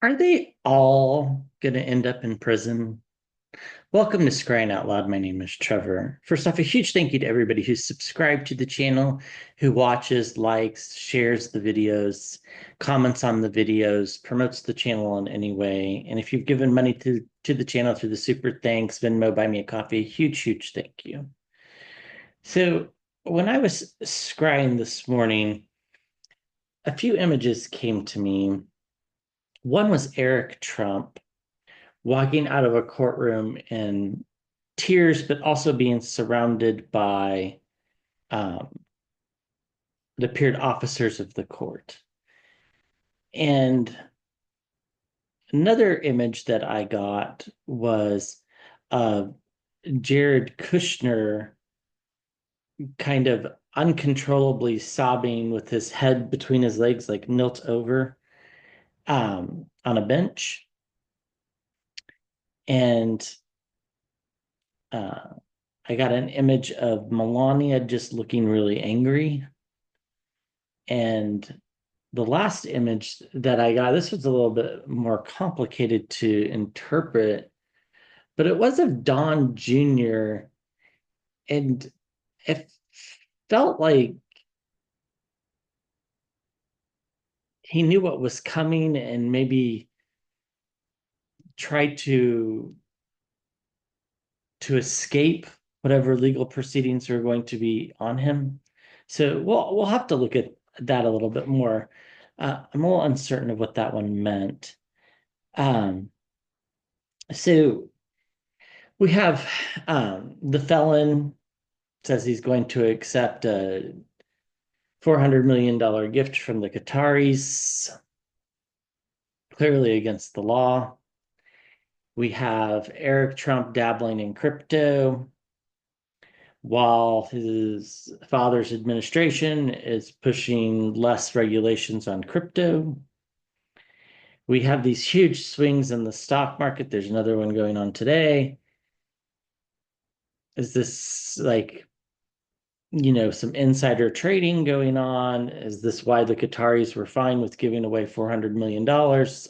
Are they all going to end up in prison? Welcome to Scrying Out Loud. My name is Trevor. First off, a huge thank you to everybody who's subscribed to the channel, who watches, likes, shares the videos, comments on the videos, promotes the channel in any way. And if you've given money to the channel through the super thanks, Venmo, buy me a coffee, huge thank you. So when I was scrying this morning, a few images came to me. One was Eric Trump walking out of a courtroom in tears, but also being surrounded by um, the peered officers of the court. And another image that I got was Jared Kushner kind of uncontrollably sobbing with his head between his legs, like knelt over on a bench. And uh, I got an image of Melania just looking really angry. And the last image that I got, this was a little bit more complicated to interpret, but it was of Don Jr. And it felt like he knew what was coming and maybe tried to escape whatever legal proceedings were going to be on him. So we'll have to look at that a little bit more. I'm a little uncertain of what that one meant. Um, so we have the felon says he's going to accept a $400 million gift from the Qataris, clearly against the law. We have Eric Trump dabbling in crypto while his father's administration is pushing less regulations on crypto. We have these huge swings in the stock market. There's another one going on today. Is this like some insider trading going on? Is this why the Qataris were fine with giving away $400 million,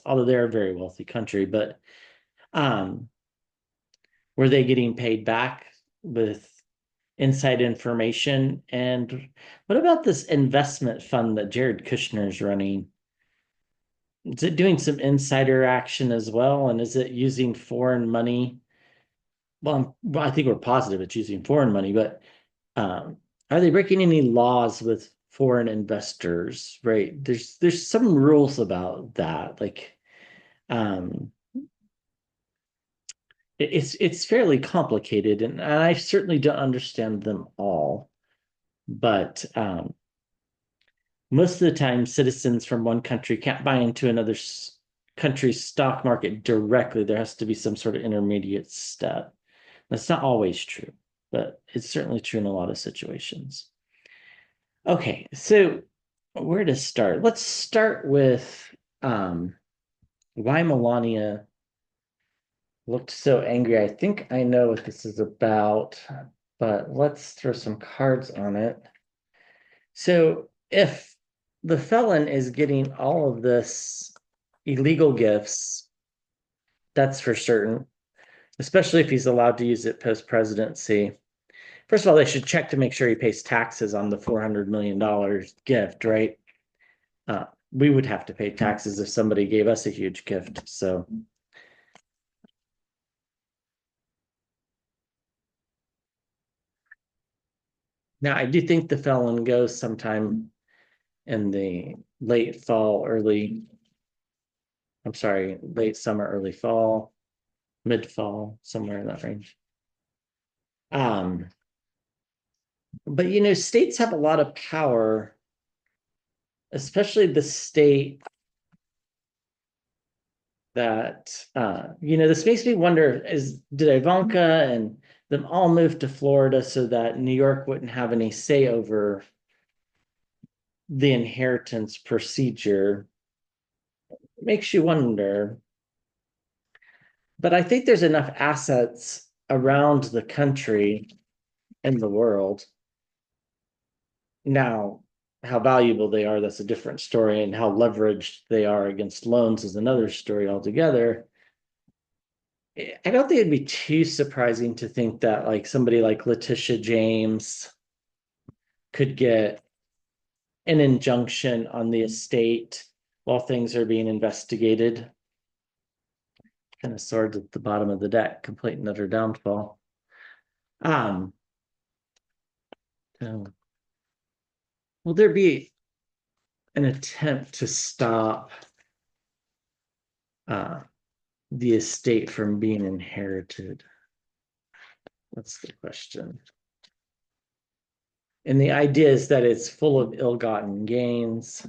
although they're a very wealthy country? But um, were they getting paid back with inside information? And what about this investment fund that Jared Kushner is running? Is it doing some insider action as well? And is it using foreign money? Well, I think we're positive it's using foreign money, but um, are they breaking any laws with foreign investors? Right? There's some rules about that. Like um, it's fairly complicated, and I certainly don't understand them all. But most of the time, citizens from one country can't buy into another country's stock market directly. There has to be some sort of intermediate step. That's not always true, but it's certainly true in a lot of situations. Okay, so where to start? Let's start with why Melania looked so angry. I think I know what this is about, but let's throw some cards on it. So if the felon is getting all of this illegal gifts, that's for certain, especially if he's allowed to use it post presidency. First of all, they should check to make sure he pays taxes on the $400 million gift, right? We would have to pay taxes if somebody gave us a huge gift. So now I do think the felon goes sometime in the late fall, I'm sorry, late summer, early fall, mid fall, somewhere in that range. Um, but states have a lot of power, especially the state that this makes me wonder, did Ivanka and them all move to Florida so that New York wouldn't have any say over the inheritance procedure? It makes you wonder. But I think there's enough assets around the country and the world now. how valuable they are, that's a different story, and how leveraged they are against loans is another story altogether. I don't think it'd be too surprising to think that like somebody like Letitia James could get an injunction on the estate while things are being investigated. Kind of swords at the bottom of the deck, complete and utter downfall. Um, so will there be an attempt to stop uh, the estate from being inherited? That's the question. And the idea is that it's full of ill-gotten gains.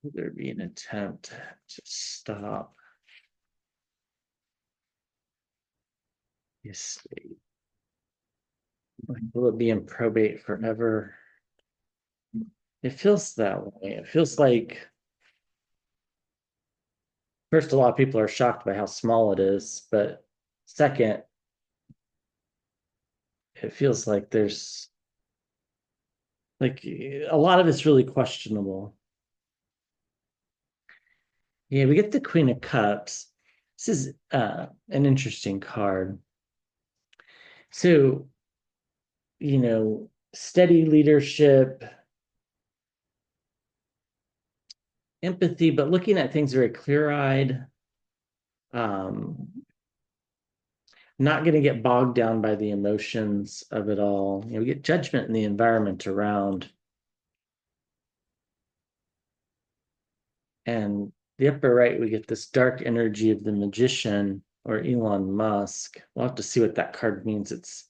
Will there be an attempt to stop the estate? Will it be in probate forever? It feels that way. It feels like, first, a lot of people are shocked by how small it is, but second, it feels like there's like a lot of it's really questionable. Yeah, we get the Queen of Cups. This is an interesting card. So, steady leadership, empathy, but looking at things very clear-eyed. Not going to get bogged down by the emotions of it all. We get judgment in the environment around. And the upper right, we get this dark energy of the magician or Elon Musk. We'll have to see what that card means. It's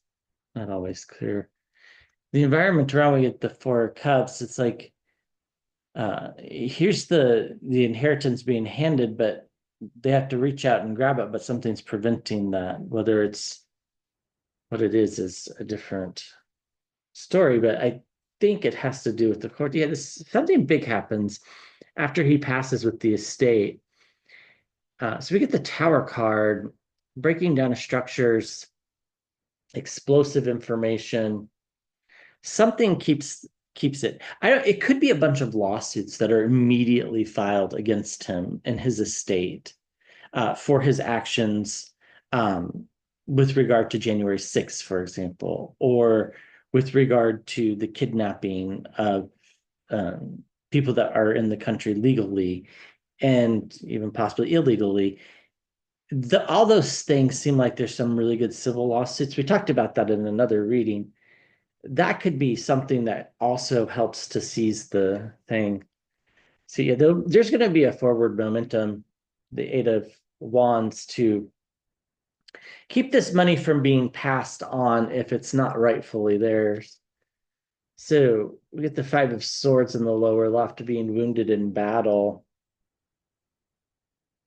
not always clear. The environment around, we get the Four of Cups. It's like, here's the inheritance being handed, but they have to reach out and grab it, but something's preventing that. Whether it's what it is a different story, but I think it has to do with the court. Yeah, something big happens after he passes with the estate. So we get the Tower card, breaking down of structures, explosive information. Something keeps it. It could be a bunch of lawsuits that are immediately filed against him and his estate for his actions with regard to January 6th, for example, or with regard to the kidnapping of people that are in the country legally and even possibly illegally. All those things seem like there's some really good civil lawsuits. We talked about that in another reading. That could be something that also helps to seize the thing. So yeah, there's going to be a forward momentum, the Eight of Wands, to keep this money from being passed on if it's not rightfully theirs. So we get the Five of Swords in the lower left, being wounded in battle.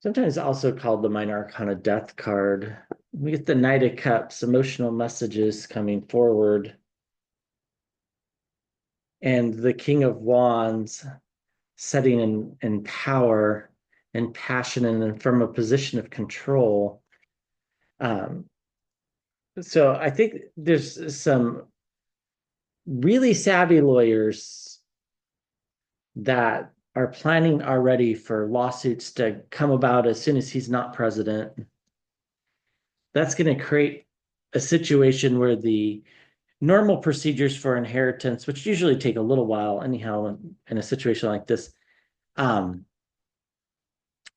Sometimes also called the Minor Arcana Death card. We get the Knight of Cups, emotional messages coming forward. And the King of Wands, setting in power and passion and from a position of control. So I think there's some really savvy lawyers that are planning already for lawsuits to come about as soon as he's not president. That's going to create a situation where the normal procedures for inheritance, which usually take a little while anyhow in a situation like this,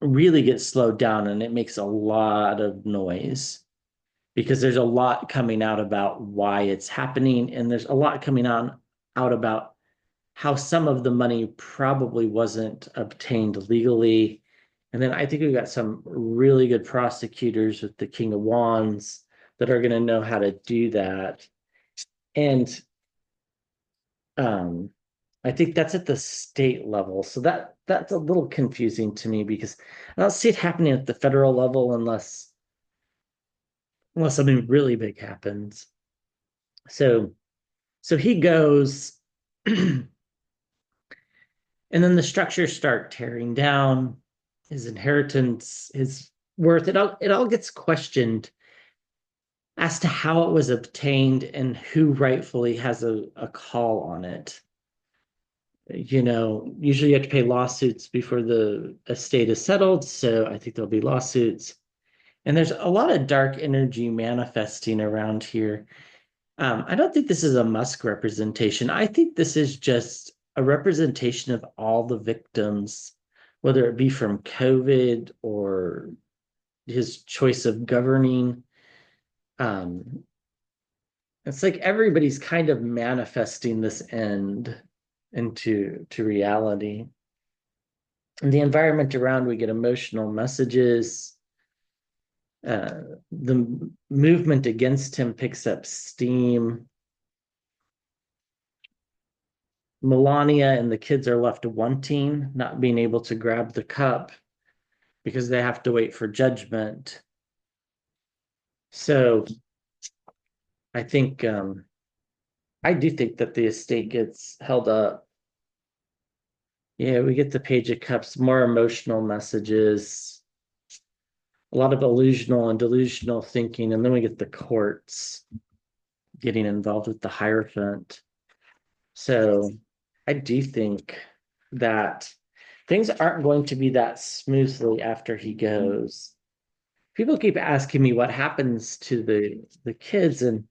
really get slowed down, and it makes a lot of noise because there's a lot coming out about why it's happening, and there's a lot coming out about how some of the money probably wasn't obtained legally. And then I think we've got some really good prosecutors with the King of Wands that are going to know how to do that. And I think that's at the state level. So that's a little confusing to me because I don't see it happening at the federal level unless something really big happens. So he goes, and then the structures start tearing down. His inheritance, his worth, it all gets questioned. as to how it was obtained and who rightfully has a call on it. Usually you have to pay lawsuits before the estate is settled. So I think there'll be lawsuits. And there's a lot of dark energy manifesting around here. I don't think this is a Musk representation. I think this is just a representation of all the victims, whether it be from COVID or his choice of governing. Um, it's like everybody's kind of manifesting this end into reality. In the environment around, we get emotional messages. The movement against him picks up steam. Melania and the kids are left wanting, not being able to grab the cup because they have to wait for judgment. So I think I do think that the estate gets held up. Yeah, we get the Page of Cups, more emotional messages, a lot of illusional and delusional thinking, and then we get the courts getting involved with the Hierophant. So I do think that things aren't going to be that smoothly after he goes. People keep asking me what happens to the kids, and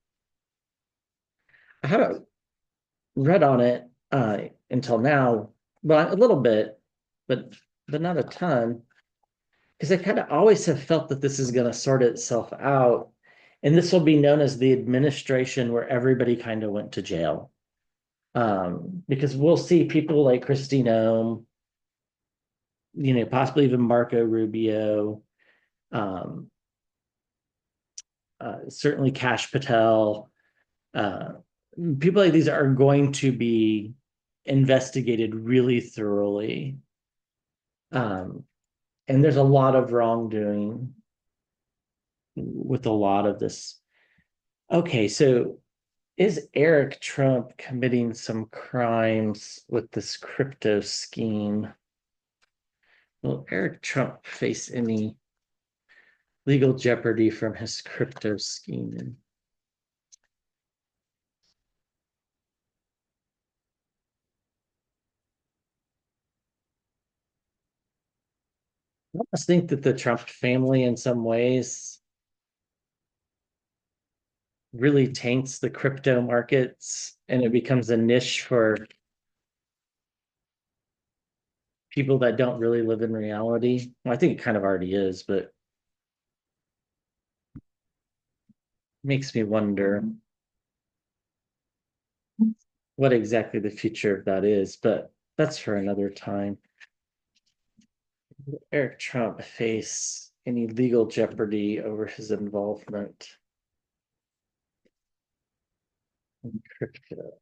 I haven't read on it until now, but a little bit, but not a ton, because I kind of always have felt that this is going to sort itself out, and this will be known as the administration where everybody kind of went to jail. Because we'll see people like Christine Ohm, possibly even Marco Rubio, um, certainly Kash Patel. Uh, People like these are going to be investigated really thoroughly. Um, and there's a lot of wrongdoing with a lot of this. Okay, so is Eric Trump committing some crimes with this crypto scheme? Will Eric Trump face any legal jeopardy from his crypto scheme? I almost think that the Trump family, in some ways, really taints the crypto markets and it becomes a niche for people that don't really live in reality. Well, I think it kind of already is, but it makes me wonder what exactly the future of that is, but that's for another time. Will Eric Trump face any legal jeopardy over his involvement in crypto?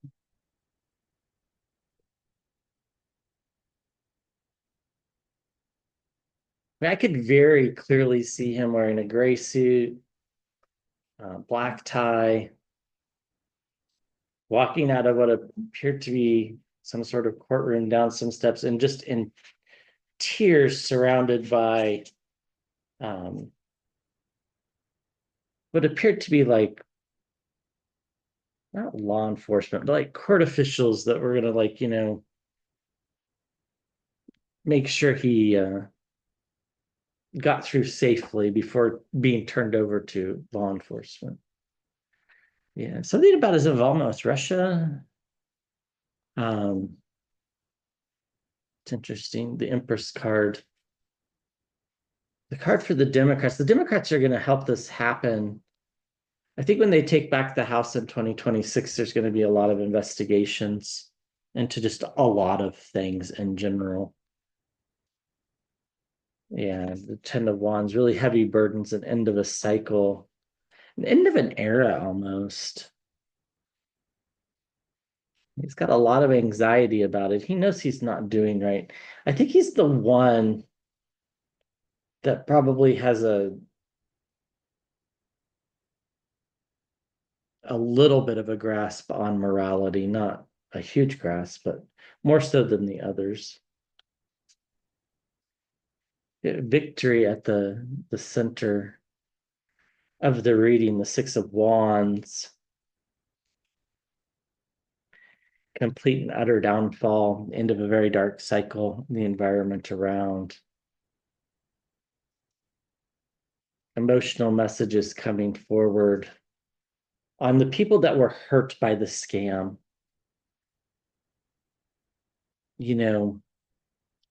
I could very clearly see him wearing a gray suit, black tie, walking out of what appeared to be some sort of courtroom down some steps and just in tears, surrounded by um, what appeared to be like not law enforcement, but like court officials that were gonna make sure he got through safely before being turned over to law enforcement. Yeah, something about his involvement with Russia. Um, it's interesting. The Empress card. The card for the Democrats. The Democrats are going to help this happen. I think when they take back the House in 2026, there's going to be a lot of investigations into just a lot of things in general. Yeah, the Ten of Wands, really heavy burdens, an end of a cycle, an end of an era almost. He's got a lot of anxiety about it. He knows he's not doing right. I think he's the one that probably has a little bit of a grasp on morality, not a huge grasp, but more so than the others. Victory at the center. of the reading, the Six of Wands, complete and utter downfall, end of a very dark cycle, the environment around, emotional messages coming forward on the people that were hurt by the scam. You know,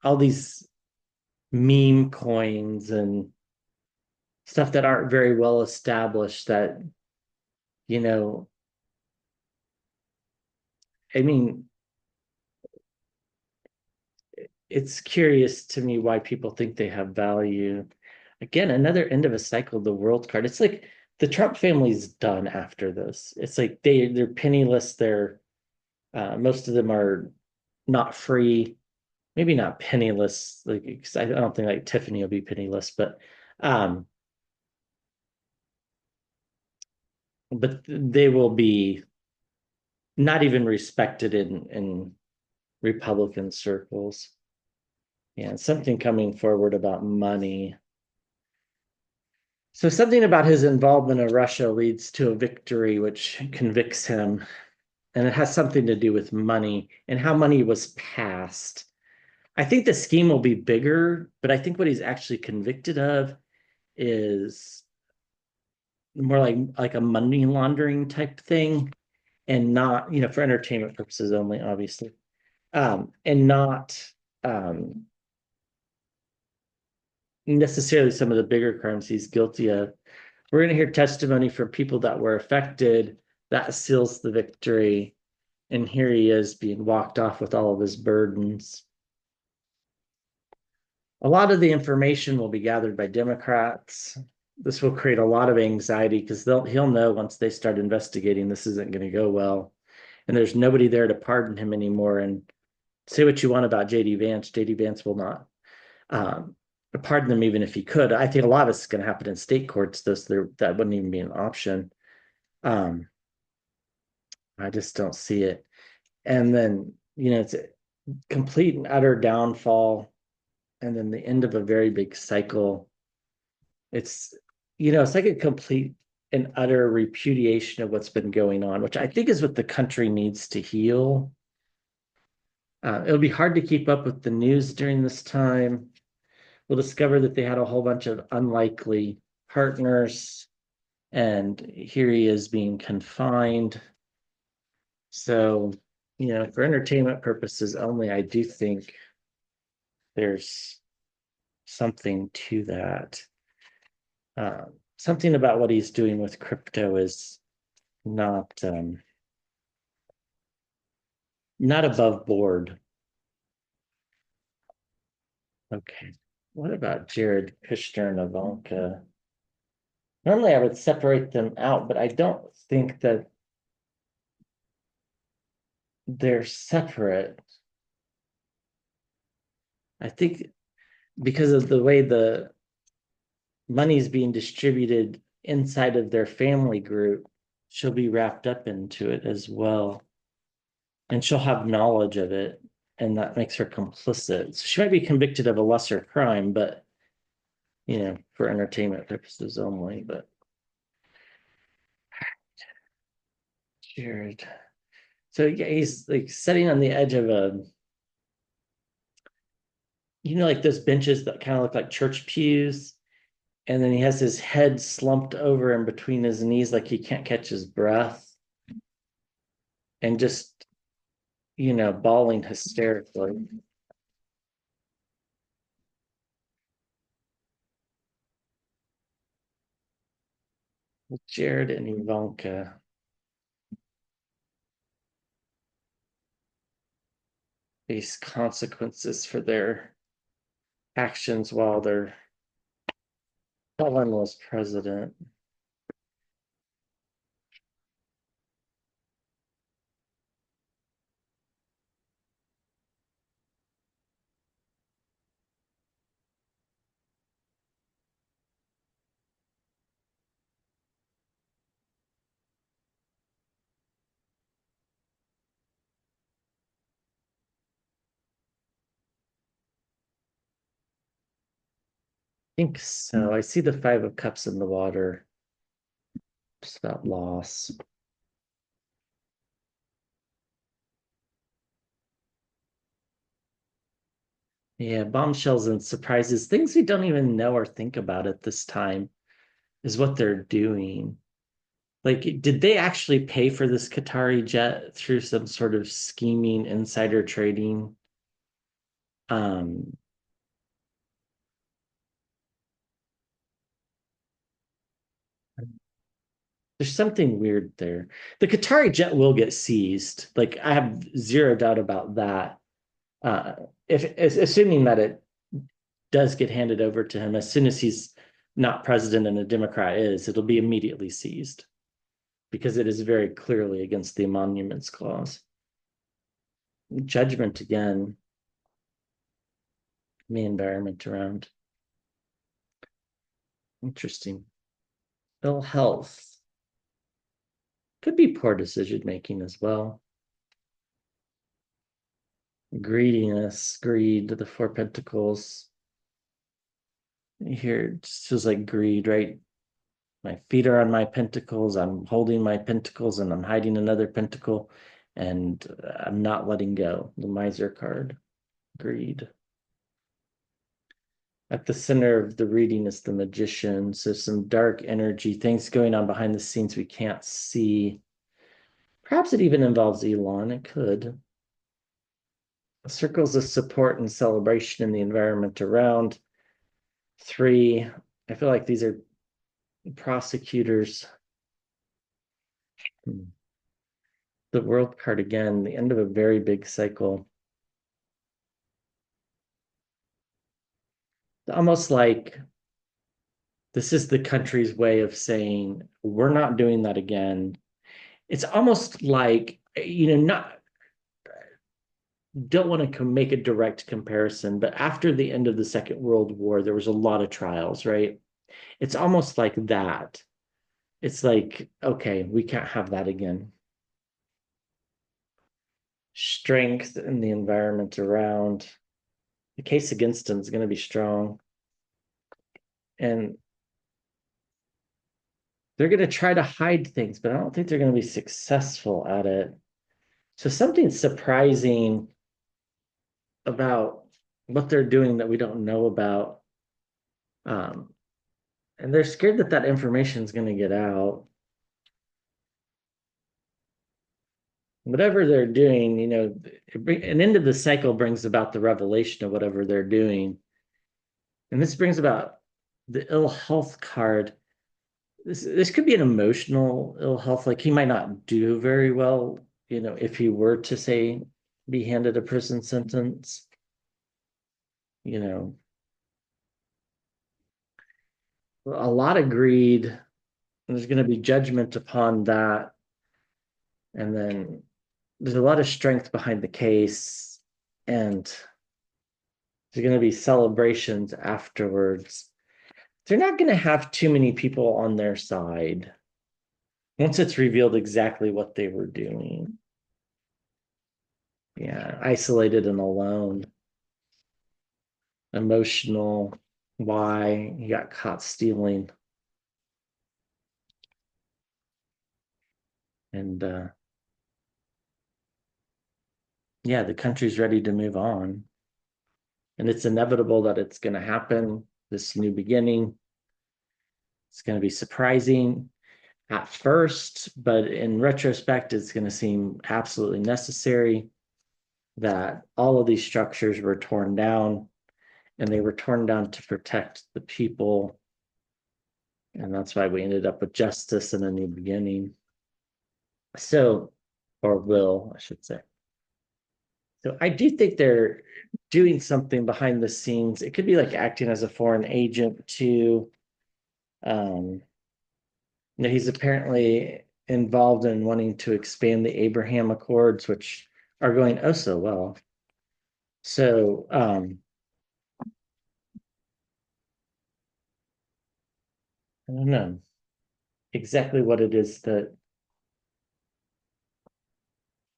all these meme coins and stuff that aren't very well established that, you know, I mean, it's curious to me why people think they have value. Again, another end of a cycle, the world card. It's like the Trump family's done after this. It's like they're penniless. They're most of them are not free, maybe not penniless. Like 'cause I don't think like Tiffany will be penniless, um, but they will be not even respected in Republican circles. Yeah, something coming forward about money. So something about his involvement in Russia leads to a victory which convicts him, and it has something to do with money and how money was passed. I think the scheme will be bigger, but I think what he's actually convicted of is more like a money laundering type thing, and not, for entertainment purposes only, obviously. And not necessarily some of the bigger crimes he's guilty of. We're going to hear testimony from people that were affected. That seals the victory. And here he is being walked off with all of his burdens. A lot of the information will be gathered by Democrats. This will create a lot of anxiety because he'll know once they start investigating, this isn't going to go well. And there's nobody there to pardon him anymore. And say what you want about JD Vance. JD Vance will not pardon them even if he could. I think a lot of it's going to happen in state courts, though, so that wouldn't even be an option. Um, I just don't see it. And then, it's a complete and utter downfall, and then the end of a very big cycle. It's, it's like a complete and utter repudiation of what's been going on, which I think is what the country needs to heal. It'll be hard to keep up with the news during this time. We'll discover that they had a whole bunch of unlikely partners, and here he is being confined. So, for entertainment purposes only, I do think there's something to that. Something about what he's doing with crypto is not not above board. Okay. What about Jared Kushner and Ivanka? Normally I would separate them out, but I don't think that they're separate. I think because of the way the money's being distributed inside of their family group, she'll be wrapped up into it as well. And she'll have knowledge of it, and that makes her complicit. So she might be convicted of a lesser crime, but for entertainment purposes only. But Jared. So yeah, he's like sitting on the edge of like those benches that kind of look like church pews. And then he has his head slumped over in between his knees like he can't catch his breath. And just, bawling hysterically. Jared and Ivanka face consequences for their actions while their Helen was president. I think so. I see the Five of Cups in the water. Just about loss. Yeah, bombshells and surprises, things we don't even know or think about at this time is what they're doing. Like, did they actually pay for this Qatari jet through some sort of scheming insider trading? Um, there's something weird there. The Qatari jet will get seized. Like, I have zero doubt about that. Uh, if assuming that it does get handed over to him as soon as he's not president and a Democrat is, it'll be immediately seized because it is very clearly against the emoluments clause. Judgment again, the environment around. Interesting. Ill health. Could be poor decision making as well. Greediness, greed, the Four Pentacles. Here it just feels like greed, right? My feet are on my pentacles. I'm holding my pentacles and I'm hiding another pentacle and I'm not letting go. The miser card, greed. At the center of the reading is the magician. So some dark energy, things going on behind the scenes we can't see. Perhaps it even involves Elon. It could. Circles of support and celebration in the environment around. 3, I feel like these are prosecutors. The world card again, the end of a very big cycle. Almost like this is the country's way of saying, we're not doing that again. It's almost like, not don't want to make a direct comparison, but after the end of the Second World War, there was a lot of trials, right? It's almost like that. It's like, okay, we can't have that again. Strength in the environment around. The case against him is going to be strong. And they're going to try to hide things, but I don't think they're going to be successful at it. So something surprising about what they're doing that we don't know about. Um, and they're scared that that information is going to get out. Whatever they're doing, an end of the cycle brings about the revelation of whatever they're doing. And this brings about the ill health card. This could be an emotional ill health. Like he might not do very well, if he were to say be handed a prison sentence, you know, a lot of greed. And there's going to be judgment upon that. And then there's a lot of strength behind the case. And there's going to be celebrations afterwards. They're not going to have too many people on their side once it's revealed exactly what they were doing. Yeah, isolated and alone, emotional. Why he got caught stealing. And yeah, the country's ready to move on. And it's inevitable that it's going to happen, this new beginning. It's going to be surprising at first, but in retrospect, it's going to seem absolutely necessary that all of these structures were torn down, and they were torn down to protect the people. And that's why we ended up with justice and a new beginning. So, or will, I should say. So I do think they're doing something behind the scenes. It could be like acting as a foreign agent too. Um, he's apparently involved in wanting to expand the Abraham Accords, which are going oh so well. So I don't know exactly what it is that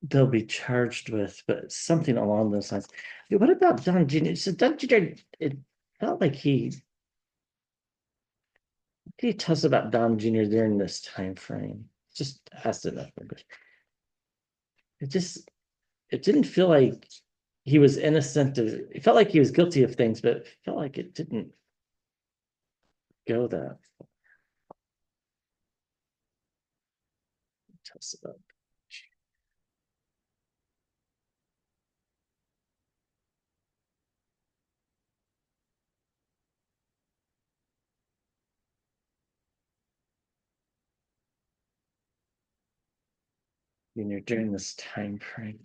they'll be charged with, but something along those lines. What about Don Jr.? So Don Jr., it felt like he Can you tell us about Dom Jr. during this time frame? Just asked enough. It just it didn't feel like he was innocent of it felt like he was guilty of things, but it felt like it didn't go that. Tell us about Jr. during this time frame.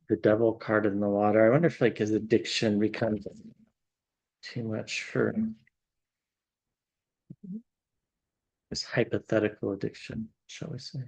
The devil card in the water. I wonder if like his addiction becomes too much for his hypothetical addiction, shall we say.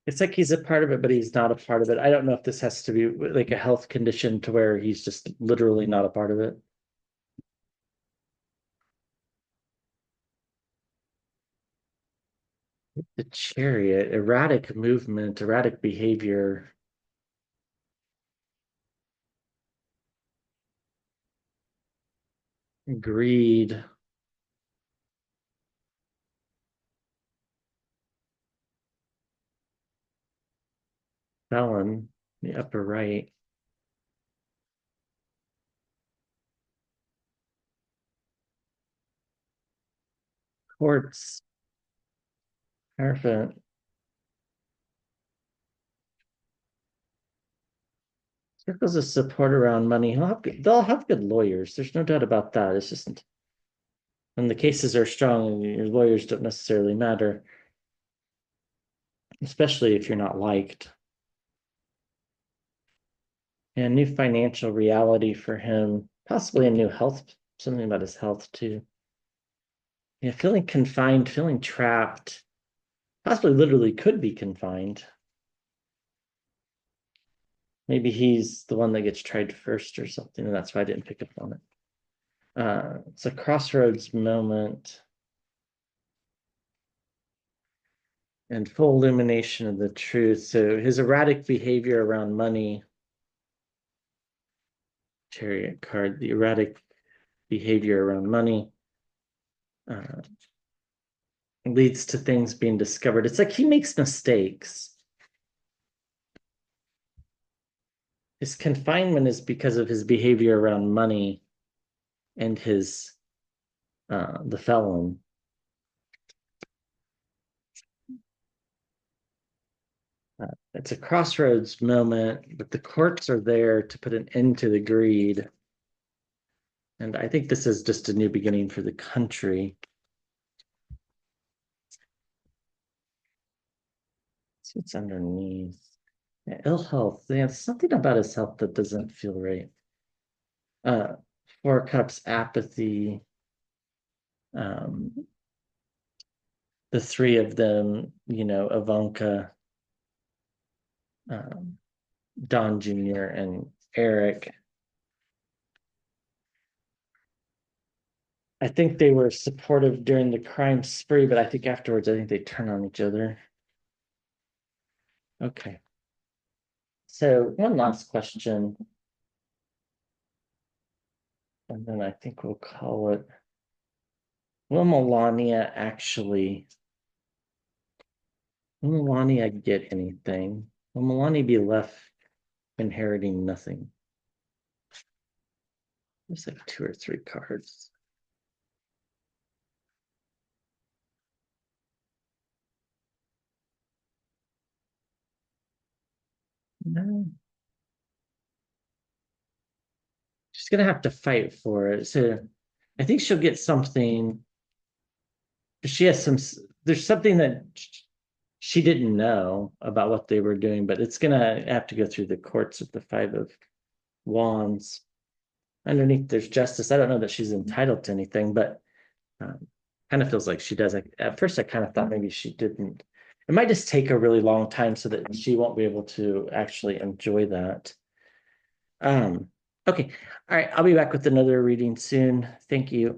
It's like he's a part of it, but he's not a part of it. I don't know if this has to be like a health condition to where he's just literally not a part of it. The chariot, erratic movement, erratic behavior, greed, felon, the upper right, courts, hierophant, circles of support around money. They'll have good lawyers. There's no doubt about that. It's just when the cases are strong, your lawyers don't necessarily matter, especially if you're not liked. And new financial reality for him, possibly a new health, something about his health too. Yeah, feeling confined, feeling trapped, possibly literally could be confined. Maybe he's the one that gets tried first or something, and that's why I didn't pick up on it. It's a crossroads moment and full illumination of the truth. So his erratic behavior around money, chariot card, the erratic behavior around money uh, leads to things being discovered. It's like he makes mistakes. His confinement is because of his behavior around money and his the felon. It's a crossroads moment, but the courts are there to put an end to the greed. And I think this is just a new beginning for the country. Let's see what's underneath. Yeah, ill health. Yeah, something about his health that doesn't feel right. Uh, Four cups, apathy. Um, the three of them, Ivanka, um, Don Jr., and Eric. I think they were supportive during the crime spree, but I think afterwards, I think they turn on each other. Okay. So one last question, and then I think we'll call it. Will Melania get anything? Will Melania be left inheriting nothing? There's like two or three cards. No, she's gonna have to fight for it. So I think she'll get something. She has some. There's something that she didn't know about what they were doing, but it's gonna have to go through the courts with the Five of Wands. Underneath, there's justice. I don't know that she's entitled to anything, but um, Kind of feels like she does. At first, I kind of thought maybe she didn't. It might just take a really long time so that she won't be able to actually enjoy that. Um, okay. All right. I'll be back with another reading soon. Thank you.